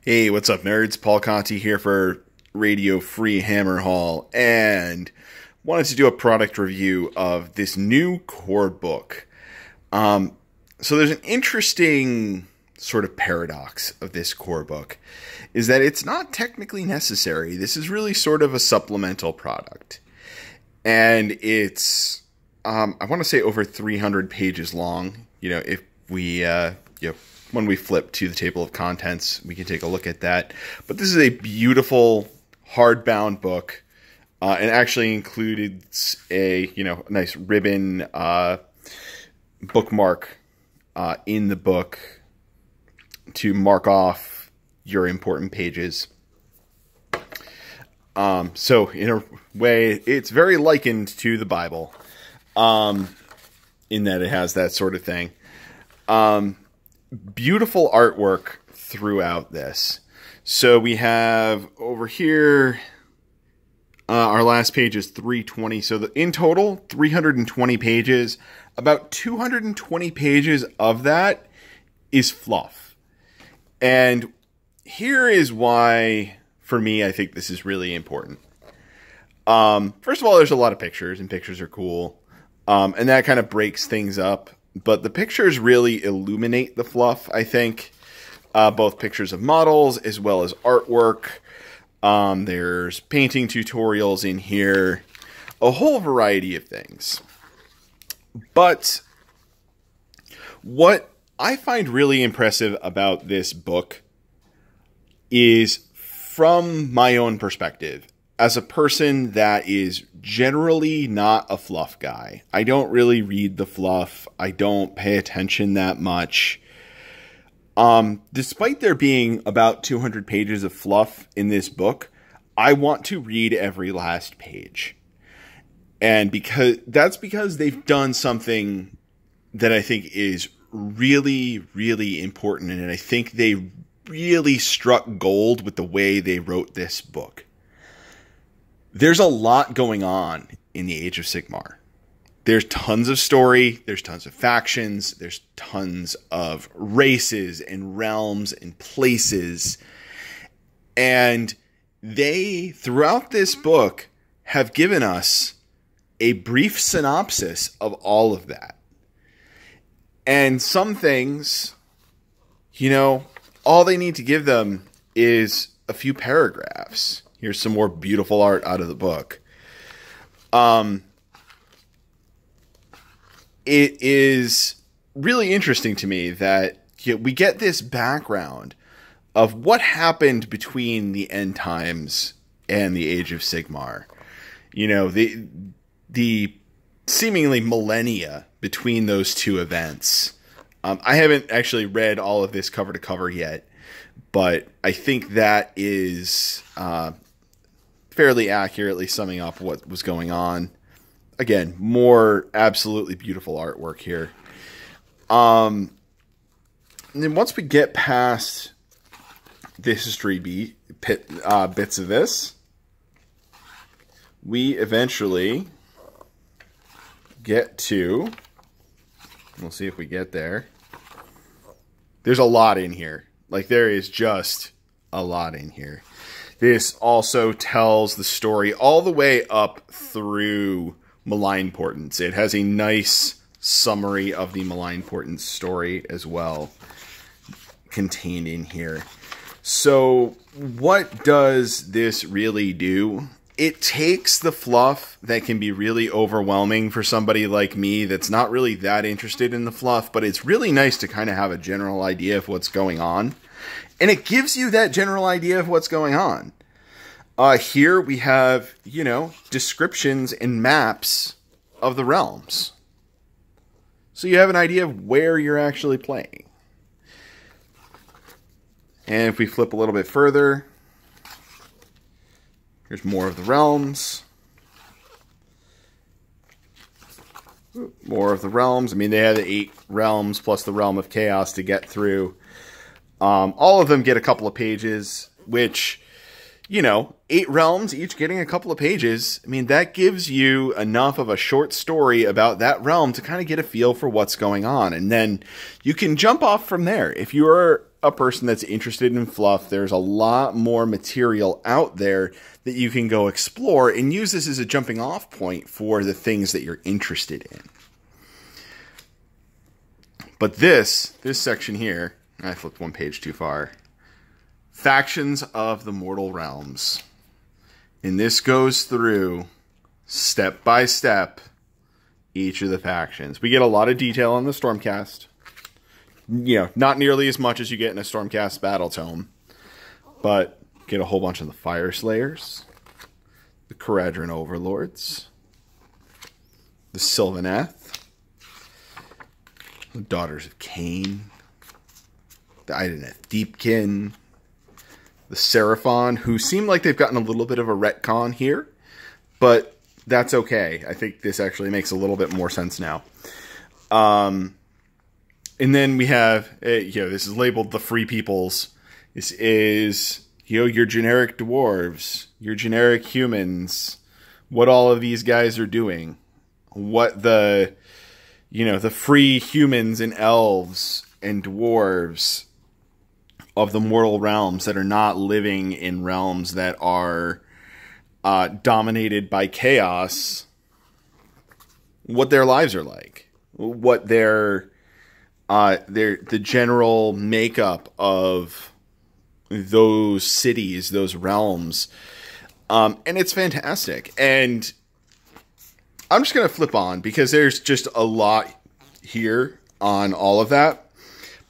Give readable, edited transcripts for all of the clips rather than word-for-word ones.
Hey, what's up, nerds? Paul Conti here for Radio Free Hammer Hall, and wanted to do a product review of this new core book. So there's an interesting sort of paradox of this core book, is that it's not technically necessary. This is really sort of a supplemental product, and it's I want to say over 300 pages long. You know, if we when we flip to the table of contents, we can take a look at that. But this is a beautiful hardbound book, and actually included a nice ribbon bookmark in the book to mark off your important pages. So in a way, it's very likened to the Bible, in that it has that sort of thing. Beautiful artwork throughout this. So we have over here, our last page is 320. So in total, 320 pages. About 220 pages of that is fluff. And here is why, for me, I think this is really important. First of all, there's a lot of pictures, and pictures are cool. And that kind of breaks things up. But the pictures really illuminate the fluff, I think. Both pictures of models as well as artwork. There's painting tutorials in here. A whole variety of things. But what I find really impressive about this book is, from my own perspective, as a person that is generally not a fluff guy. I don't really read the fluff. I don't pay attention that much. Despite there being about 200 pages of fluff in this book, I want to read every last page. And because they've done something that I think is really, really important. And I think they really struck gold with the way they wrote this book. There's a lot going on in the Age of Sigmar. There's tons of story, there's tons of factions, there's tons of races and realms and places. And they, throughout this book, have given us a brief synopsis of all of that. And some things, all they need to give them is a few paragraphs. Here's some more beautiful art out of the book. It is really interesting to me that we get this background of what happened between the end times and the Age of Sigmar. The seemingly millennia between those two events. I haven't actually read all of this cover to cover yet, but I think that is fairly accurately summing up what was going on. Again, more absolutely beautiful artwork here. And then once we get past the history bits of this, we eventually get to, we'll see if we get there. There's a lot in here. Like, there is just a lot in here. This also tells the story all the way up through Malign Portents. It has a nice summary of the Malign Portents story as well, contained in here. So what does this really do? It takes the fluff that can be really overwhelming for somebody like me that's not really that interested in the fluff, but it's really nice to kind of have a general idea of what's going on. And it gives you that general idea of what's going on. Here we have, descriptions and maps of the realms. So you have an idea of where you're actually playing. And if we flip a little bit further, here's more of the realms. More of the realms. I mean, they had 8 realms plus the realm of chaos to get through. All of them get a couple of pages, which, 8 realms, each getting a couple of pages. I mean, that gives you enough of a short story about that realm to kind of get a feel for what's going on. And then you can jump off from there. If you're a person that's interested in fluff, there's a lot more material out there that you can go explore and use this as a jumping off point for the things that you're interested in. But this section here, I flipped one page too far. Factions of the Mortal Realms. And this goes through, step by step, each of the factions. We get a lot of detail on the Stormcast. You know, not nearly as much as you get in a Stormcast battle tome. But get a whole bunch of the Fire Slayers, the Caradron Overlords, the Sylvaneth, the Daughters of Cain, the Ideneth Deepkin, the Seraphon, who seem like they've gotten a little bit of a retcon here, but that's okay. I think this actually makes a little bit more sense now. And then we have, this is labeled the Free Peoples. This is, your generic dwarves, your generic humans, what all of these guys are doing, what the free humans and elves and dwarves of the mortal realms that are not living in realms that are dominated by chaos, what their lives are like, what the general makeup of those cities, those realms. And it's fantastic. And I'm just going to flip on because there's just a lot here on all of that.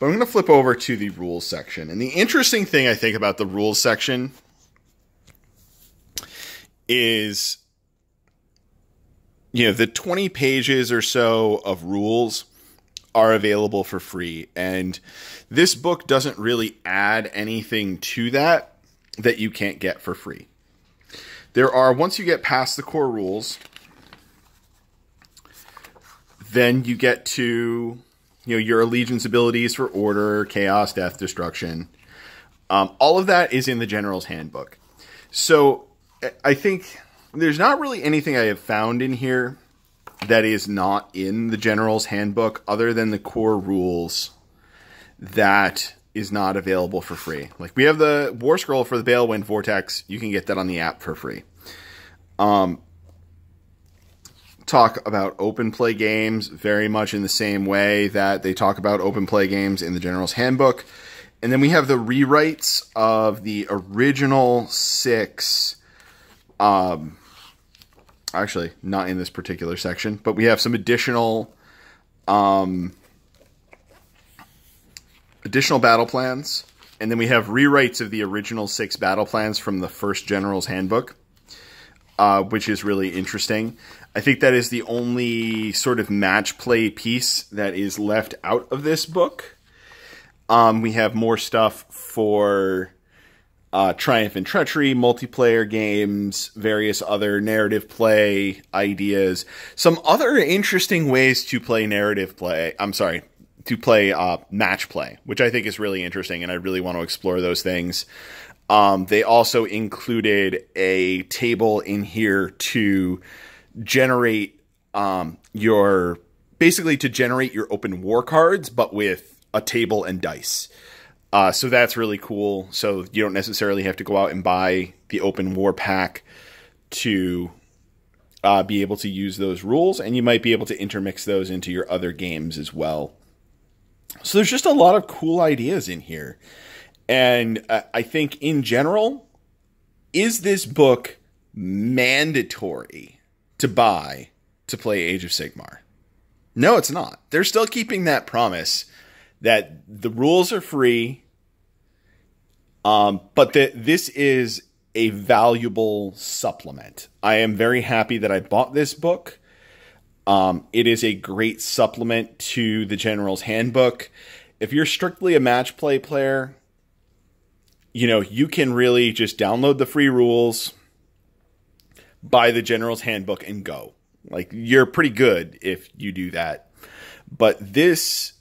But I'm going to flip over to the rules section. And the interesting thing I think about the rules section is, the 20 pages or so of rules are available for free. And this book doesn't really add anything to that you can't get for free. There are, once you get past the core rules, then you get to, your allegiance abilities for order, chaos, death, destruction. All of that is in the General's Handbook. So I think there's not really anything I have found in here that is not in the General's Handbook other than the core rules that is not available for free. Like, we have the War Scroll for the Balewind Vortex. You can get that on the app for free. Talk about open play games very much in the same way that they talk about open play games in the General's Handbook. And then we have the rewrites of the original 6, actually not in this particular section, but we have some additional battle plans. And then we have rewrites of the original 6 battle plans from the first General's Handbook, which is really interesting. I think that is the only sort of match play piece that is left out of this book. We have more stuff for Triumph and Treachery, multiplayer games, various other narrative play ideas. Some other interesting ways to play match play, which I think is really interesting, and I really want to explore those things. They also included a table in here to generate your open war cards, but with a table and dice. So that's really cool. So you don't necessarily have to go out and buy the open war pack to be able to use those rules, and you might be able to intermix those into your other games as well. So there's just a lot of cool ideas in here. And I think in general, is this book mandatory to buy to play Age of Sigmar? No, it's not. They're still keeping that promise that the rules are free, but that this is a valuable supplement. I am very happy that I bought this book. It is a great supplement to the General's Handbook. If you're strictly a match play player, you can really just download the free rules, buy the General's Handbook, and go. Like, you're pretty good if you do that. But this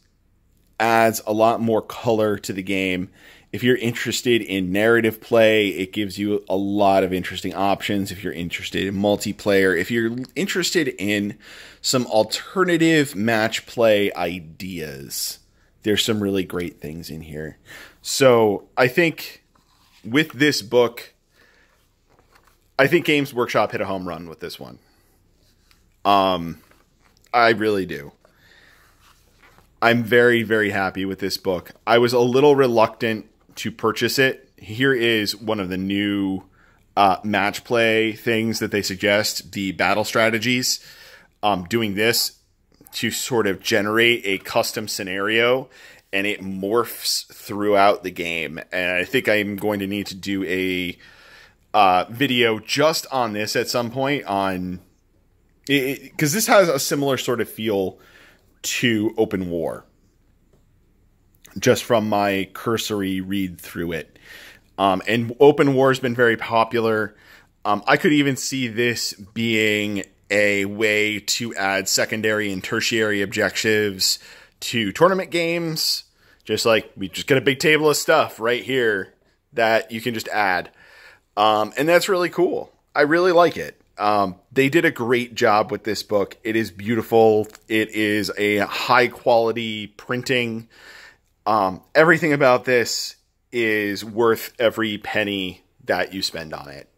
adds a lot more color to the game. If you're interested in narrative play, it gives you a lot of interesting options. If you're interested in multiplayer, if you're interested in some alternative match play ideas, there's some really great things in here. So I think with this book, I think Games Workshop hit a home run with this one. I really do. I'm very, very happy with this book. I was a little reluctant to purchase it. Here is one of the new match play things that they suggest, the battle strategies. Doing this to sort of generate a custom scenario, and it morphs throughout the game. And I think I'm going to need to do a video just on this at some point, on because this has a similar sort of feel to Open War, just from my cursory read through it. And Open War has been very popular. I could even see this being a way to add secondary and tertiary objectives to tournament games. Just like we just get a big table of stuff right here that you can just add. And that's really cool. I really like it. They did a great job with this book. It is beautiful. It is a high quality printing. Everything about this is worth every penny that you spend on it.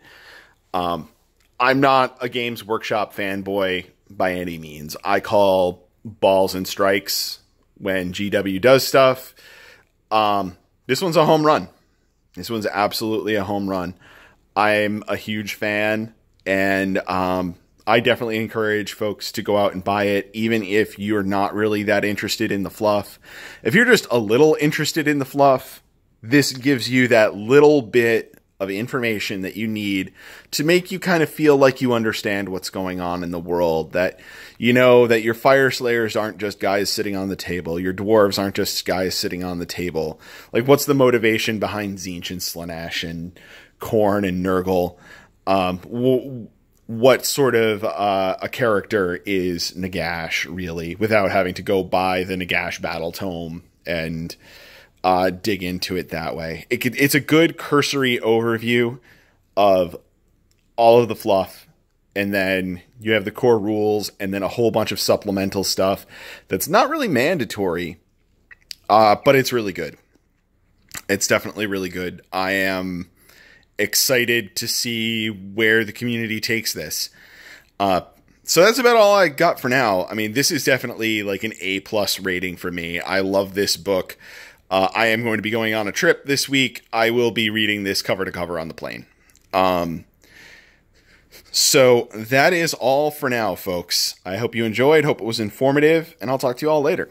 I'm not a Games Workshop fanboy by any means. I call balls and strikes when GW does stuff. This one's a home run. This one's absolutely a home run. I'm a huge fan, and I definitely encourage folks to go out and buy it, even if you're not really that interested in the fluff. If you're just a little interested in the fluff, this gives you that little bit of information that you need to make you kind of feel like you understand what's going on in the world, that you know that your fire slayers aren't just guys sitting on the table, your dwarves aren't just guys sitting on the table. Like, what's the motivation behind Tzeentch and Slaanesh and Khorne and Nurgle? What sort of a character is Nagash, really, without having to go buy the Nagash battle tome and dig into it that way. It's a good cursory overview of all of the fluff, and then you have the core rules, and then a whole bunch of supplemental stuff that's not really mandatory, but it's really good. It's definitely really good. I am excited to see where the community takes this. So that's about all I got for now. I mean, this is definitely like an A+ rating for me. I love this book. I am going to be going on a trip this week. I will be reading this cover to cover on the plane. So that is all for now, folks. I hope you enjoyed. Hope it was informative, and I'll talk to you all later.